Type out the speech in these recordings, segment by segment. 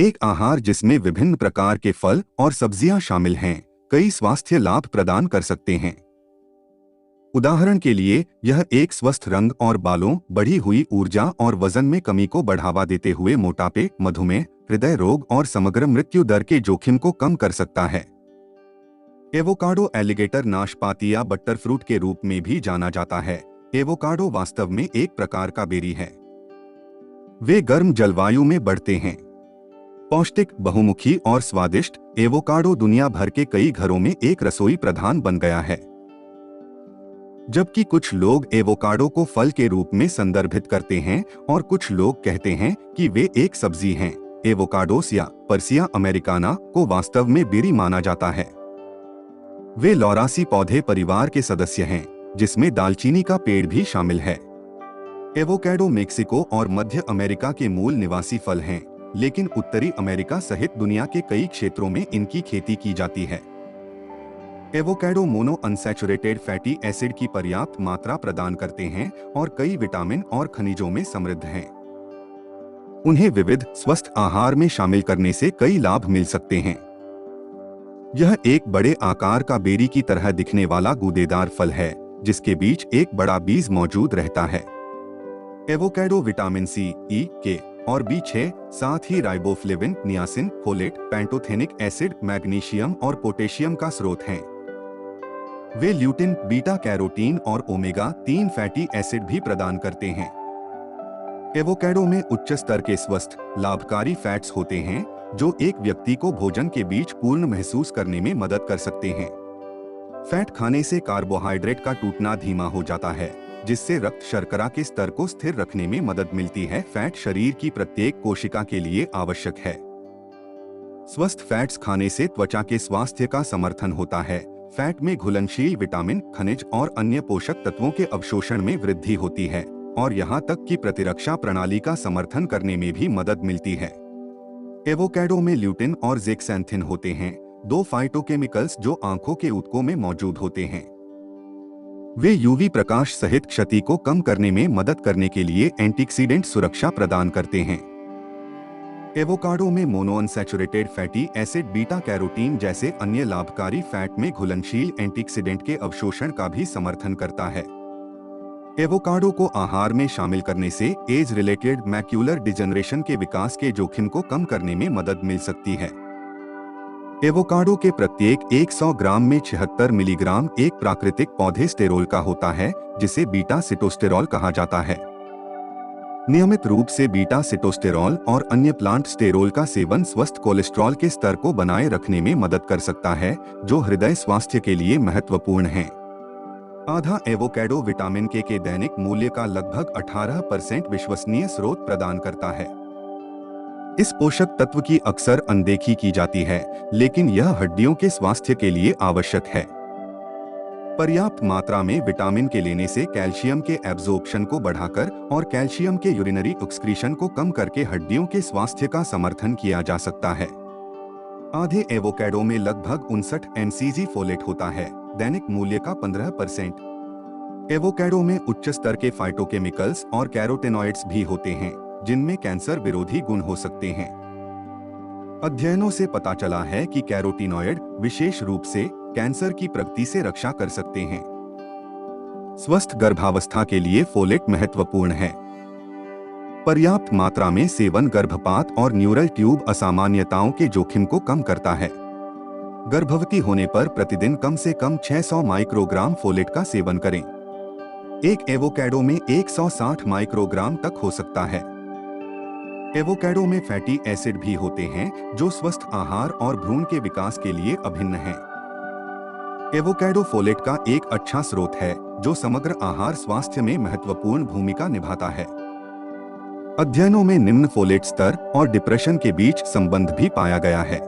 एक आहार जिसमें विभिन्न प्रकार के फल और सब्जियां शामिल हैं, कई स्वास्थ्य लाभ प्रदान कर सकते हैं। उदाहरण के लिए, यह एक स्वस्थ रंग और बालों, बढ़ी हुई ऊर्जा और वजन में कमी को बढ़ावा देते हुए मोटापे, मधुमेह, हृदय रोग और समग्र मृत्यु दर के जोखिम को कम कर सकता है। एवोकाडो एलिगेटर नाशपाती या बटर फ्रूट के रूप में भी जाना जाता है। एवोकाडो वास्तव में एक प्रकार का बेरी है। वे गर्म जलवायु में बढ़ते हैं। पौष्टिक, बहुमुखी और स्वादिष्ट, एवोकाडो दुनिया भर के कई घरों में एक रसोई प्रधान बन गया है। जबकि कुछ लोग एवोकाडो को फल के रूप में संदर्भित करते हैं और कुछ लोग कहते हैं कि वे एक सब्जी हैं। एवोकाडोस या पर्सिया अमेरिकाना को वास्तव में बेरी माना जाता है। वे लॉरासी पौधे परिवार के सदस्य हैं, जिसमें दालचीनी का पेड़ भी शामिल है। एवोकाडो मेक्सिको और मध्य अमेरिका के मूल निवासी फल हैं, लेकिन उत्तरी अमेरिका सहित दुनिया के कई क्षेत्रों में इनकी खेती की जाती है। Avocado mono unsaturated fatty acid की पर्याप्त मात्रा प्रदान करते हैं और कई विटामिन और खनिजों में समृद्ध हैं। उन्हें विविध स्वस्थ आहार में शामिल करने से कई लाभ मिल सकते हैं। यह एक बड़े आकार का बेरी की तरह दिखने वाला गूदेदार फल है, जिसके बीच एक बड़ा बीज मौजूद रहता है। एवोकाडो विटामिन सी, ई, के और B6, साथ ही riboflavin, niacin, folate, pantothenic acid, magnesium और पोटेशियम का स्रोत हैं। वे ल्यूटिन, बीटा कैरोटीन और ओमेगा-3 फैटी एसिड भी प्रदान करते हैं। एवोकाडो में उच्च स्तर के स्वस्थ, लाभकारी फैट्स होते हैं, जो एक व्यक्ति को भोजन के बीच पूर्ण महसूस करने में मदद कर सकते हैं। फैट खाने से कार्बोहाइड्रेट का टूटना धीमा हो जाता है, जिससे रक्त शर्करा के स्तर को स्थिर रखने में मदद मिलती है। फैट शरीर की प्रत्येक कोशिका के लिए आवश्यक है। स्वस्थ फैट्स खाने से त्वचा के स्वास्थ्य का समर्थन होता है। फैट में घुलनशील विटामिन, खनिज और अन्य पोषक तत्वों के अवशोषण में वृद्धि होती है और यहाँ तक कि प्रतिरक्षा प्रणाली का समर्थन करने में भी मदद मिलती है। एवोकाडो में ल्यूटिन और ज़ेक्सैंथिन होते हैं, दो फाइटोकेमिकल्स जो आंखों के ऊतकों में मौजूद होते हैं। वे यूवी प्रकाश सहित क्षति को कम करने में मदद करने के लिए एंटीऑक्सीडेंट सुरक्षा प्रदान करते हैं। एवोकाडो में monounsaturated fatty acid, beta carotene जैसे अन्य लाभकारी फैट में घुलनशील एंटीऑक्सीडेंट के अवशोषण का भी समर्थन करता है। एवोकाडो को आहार में शामिल करने से एज रिलेटेड मैक्यूलर डिजनरेशन के विकास के जोखिम को कम करने में मदद मिल सकती है। एवोकाडो के प्रत्येक 100 ग्राम में 76 मिलीग्राम एक प्राकृतिक पौधे स्टेरोल का होता है, जिसे बीटा सिटोस्टेरॉल कहा जाता है। नियमित रूप से बीटा सिटोस्टेरॉल और अन्य प्लांट स्टेरोल का सेवन स्वस्थ कोलेस्ट्रॉल के स्तर को बनाए रखने में मदद कर सकता है, जो हृदय स्वास्थ्य के लिए महत्वपूर्ण है। आधा एवोकाडो विटामिन के दैनिक मूल्य का लगभग 18% विश्वसनीय स्रोत प्रदान करता है। इस पोषक तत्व की अक्सर अनदेखी की जाती है, लेकिन यह हड्डियों के स्वास्थ्य के लिए आवश्यक है। पर्याप्त मात्रा में विटामिन के लेने से कैल्शियम के एब्जॉर्प्शन को बढ़ाकर और कैल्शियम के यूरिनरी एक्सक्रीशन को कम करके हड्डियों के स्वास्थ्य का समर्थन किया जा सकता है। आधे एवोकाडो में लगभग 59 mcg फोलेट होता है, दैनिक मूल्य का 15%। एवोकाडो में उच्च स्तर के फाइटोकेमिकल्स और कैरोटेनॉइड्स भी होते हैं, जिनमें कैंसर विरोधी गुण हो सकते हैं। अध्ययनों से पता चला है कि कैरोटीनॉइड विशेष रूप से कैंसर की प्रगति से रक्षा कर सकते हैं। स्वस्थ गर्भावस्था के लिए फोलेट महत्वपूर्ण है। पर्याप्त मात्रा में सेवन गर्भपात और न्यूरल ट्यूब असामान्यताओं के जोखिम को कम करता है। गर्भवती होने पर प्रतिदिन कम से कम 600 माइक्रोग्राम फोलेट का सेवन करें। एक एवोकाडो में 160 माइक्रोग्राम तक हो सकता है। एवोकाडो में फैटी एसिड भी होते हैं, जो स्वस्थ आहार और भ्रूण के विकास के लिए अभिन्न हैं। एवोकाडो फोलेट का एक अच्छा स्रोत है, जो समग्र आहार स्वास्थ्य में महत्वपूर्ण भूमिका निभाता है। अध्ययनों में निम्न फोलेट स्तर और डिप्रेशन के बीच संबंध भी पाया गया है।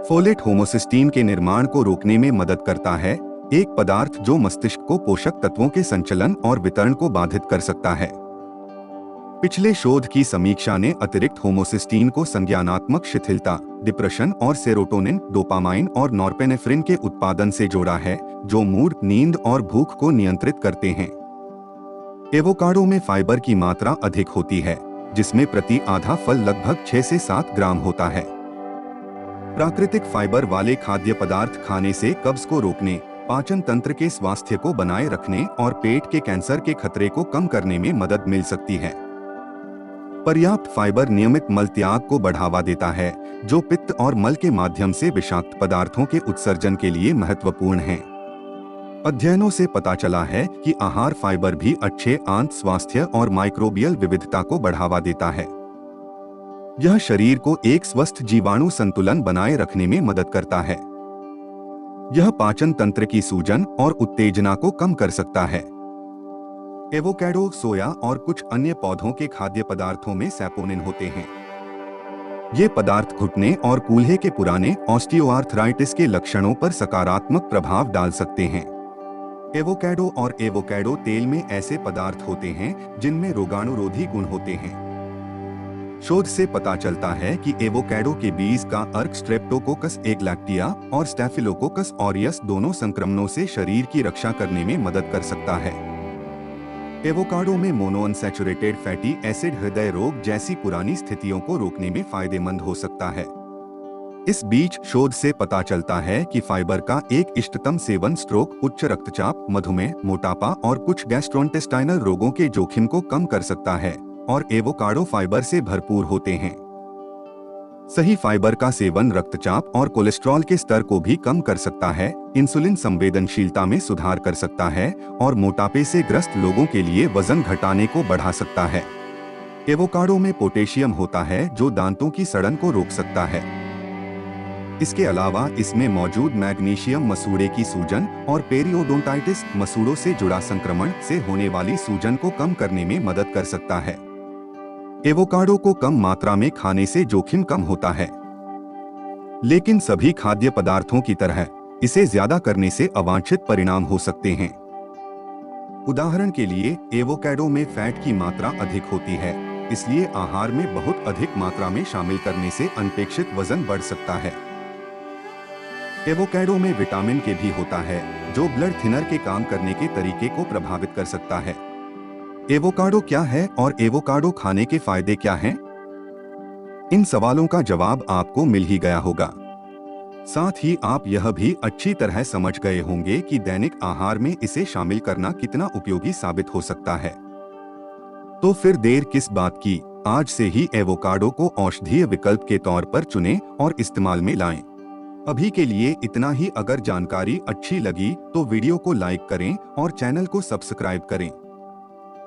फोलेट होमोसिस्टीन के निर्माण को रोकने में मदद करता है, एक पदार्थ जो मस्तिष्क को पोषक तत्वों के संचलन और वितरण को बाधित कर सकता है। पिछले शोध की समीक्षा ने अतिरिक्त होमोसिस्टीन को संज्ञानात्मक शिथिलता, डिप्रेशन और सेरोटोनिन, डोपामाइन और नॉरपेनेफ्रिन के उत्पादन से जोड़ा है, जो मूड, नींद और भूख को नियंत्रित करते हैं। एवोकाडो में फाइबर की मात्रा अधिक होती है, जिसमें प्रति आधा फल लगभग 6 से 7 ग्राम होता है। प्राकृतिक फाइबर वाले खाद्य पदार्थ खाने से कब्ज को रोकने, पाचन तंत्र के स्वास्थ्य को बनाए रखने और पेट के कैंसर के खतरे को कम करने में मदद मिल सकती है। पर्याप्त फाइबर नियमित मल त्याग को बढ़ावा देता है, जो पित्त और मल के माध्यम से विषाक्त पदार्थों के उत्सर्जन के लिए महत्वपूर्ण है। अध्ययनों से पता चला है कि आहार फाइबर भी अच्छे आंत स्वास्थ्य और माइक्रोबियल विविधता को बढ़ावा देता है। यह शरीर को एक स्वस्थ जीवाणु संतुलन बनाए रखने में मदद करता है। यह पाचन तंत्र की सूजन और उत्तेजना को कम कर सकता है। एवोकाडो, सोया और कुछ अन्य पौधों के खाद्य पदार्थों में सैपोनिन होते हैं। ये पदार्थ घुटने और कूल्हे के पुराने ऑस्टियोआर्थराइटिस के लक्षणों पर सकारात्मक प्रभाव डाल सकते हैं। एवोकाडो और एवोकाडो तेल में ऐसे पदार्थ होते हैं जिनमें रोगाणुरोधी गुण होते हैं। शोध से पता चलता है कि एवोकाडो के बीज का अर्क स्ट्रेप्टोकोकस एग्लैक्टिया और स्टैफिलोकोकस ऑरियस दोनों संक्रमणों से शरीर की रक्षा करने में मदद कर सकता है। एवोकाडो में मोनोअनसैचुरेटेड फैटी एसिड हृदय रोग जैसी पुरानी स्थितियों को रोकने में फायदेमंद हो सकता है। इस बीच शोध से पता चलता है कि फाइबर का एक इष्टतम सेवन स्ट्रोक, उच्च रक्तचाप, मधुमेह, मोटापा और कुछ गैस्ट्रोइंटेस्टाइनल रोगों के जोखिम को कम कर सकता है और एवोकाडो फाइबर से भरपूर होते हैं। सही फाइबर का सेवन रक्तचाप और कोलेस्ट्रॉल के स्तर को भी कम कर सकता है, इंसुलिन संवेदनशीलता में सुधार कर सकता है और मोटापे से ग्रस्त लोगों के लिए वजन घटाने को बढ़ा सकता है। एवोकाडो में पोटेशियम होता है जो दांतों की सड़न को रोक सकता है। इसके अलावा इसमें मौजूद मैग्नीशियम मसूड़े की सूजन और पेरियोडोंटाइटिस, मसूड़ों से जुड़ा संक्रमण से होने वाली सूजन को कम करने में मदद कर सकता है। एवोकाडो को कम मात्रा में खाने से जोखिम कम होता है, लेकिन सभी खाद्य पदार्थों की तरह इसे ज्यादा करने से अवांछित परिणाम हो सकते हैं। उदाहरण के लिए, एवोकाडो में फैट की मात्रा अधिक होती है, इसलिए आहार में बहुत अधिक मात्रा में शामिल करने से अनपेक्षित वजन बढ़ सकता है। एवोकाडो में विटामिन के भी होता है, जो ब्लड थिनर के काम करने के तरीके को प्रभावित कर सकता है। एवोकाडो क्या है और एवोकाडो खाने के फायदे क्या हैं? इन सवालों का जवाब आपको मिल ही गया होगा। साथ ही आप यह भी अच्छी तरह समझ गए होंगे कि दैनिक आहार में इसे शामिल करना कितना उपयोगी साबित हो सकता है। तो फिर देर किस बात की, आज से ही एवोकाडो को औषधीय विकल्प के तौर पर चुनें और इस्तेमाल में लाएं। अभी के लिए इतना ही। अगर जानकारी अच्छी लगी तो वीडियो को लाइक करें और चैनल को सब्सक्राइब करें।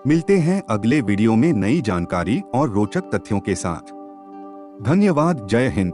मिलते हैं अगले वीडियो में नई जानकारी और रोचक तथ्यों के साथ। धन्यवाद। जय हिंद।